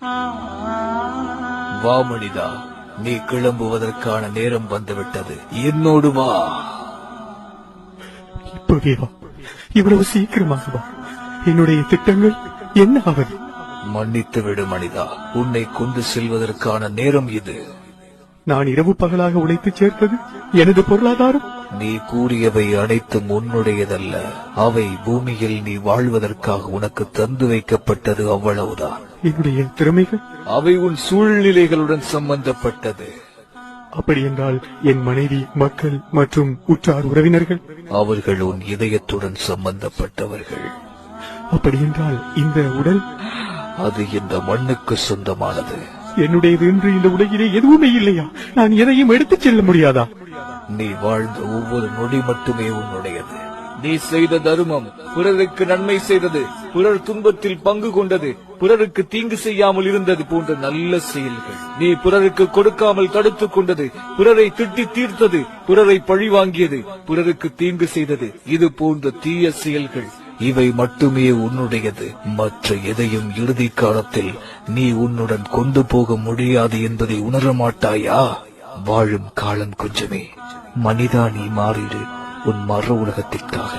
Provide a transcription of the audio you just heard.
வா மனிதா, நீ கிளம்புவதற்கான நேரம் வந்துவிட்டது. என்னோடு வா. இப்போதே வா, இவ்வளவு சீக்கிரமாக வா. என்னுடைய திட்டங்கள் என்ன ஆவது? மன்னித்து விடு மனிதா, உன்னை கொண்டு செல்வதற்கான நேரம் இது. நான் இரவு பகலாக உழைத்து சேர்த்தது எனது பொருளாதாரம். நீ கூறியவை அனைத்தும் உன்னுடையதல்ல. அவை பூமியில் நீ வாழ்வதற்காக உனக்கு தந்து வைக்கப்பட்டது, அவ்வளவுதான். என்னுடைய திறமைகள்? அவை உன் சூழ்நிலைகளுடன் சம்பந்தப்பட்டது. அப்படி என்றால் என் மனைவி, மக்கள் மற்றும் உற்றார் உறவினர்கள்? அவர்கள் உன் இதயத்துடன் சம்பந்தப்பட்டவர்கள். அப்படி என்றால் இந்த உடல்? அது இந்த மண்ணுக்கு சொந்தமானது. என்னுடையது என்று இந்த உலகிலே எதுவுமே இல்லையா? நான் எதையும் எடுத்துச் செல்ல முடியாதா? நீ வாழ்ந்த ஒவ்வொரு நொடி மட்டுமே உன்னுடையது. நீ செய்த தர்மம், பிறருக்கு நன்மை செய்தது, பிறர் துன்பத்தில் பங்கு கொண்டது, பிறருக்கு தீங்கு செய்யாமல் இருந்தது போன்ற நல்ல செயல்கள். நீ பிறருக்கு கொடுக்காமல் தடுத்துக் கொண்டது, பிறரை திட்டி தீர்த்தது, பிறரை பழி வாங்கியது, பிறருக்கு தீங்கு செய்தது, இது போன்ற தீய செயல்கள், இவை மட்டுமே உன்னுடையது. மற்ற எதையும் இறுதி காலத்தில் நீ உன்னுடன் கொண்டு போக முடியாது என்பதை உணர மாட்டாயா? வாழும் காலம் கொஞ்சமே. மனிதா, நீ மாறிடு உன் மறு உலகத்திற்காக.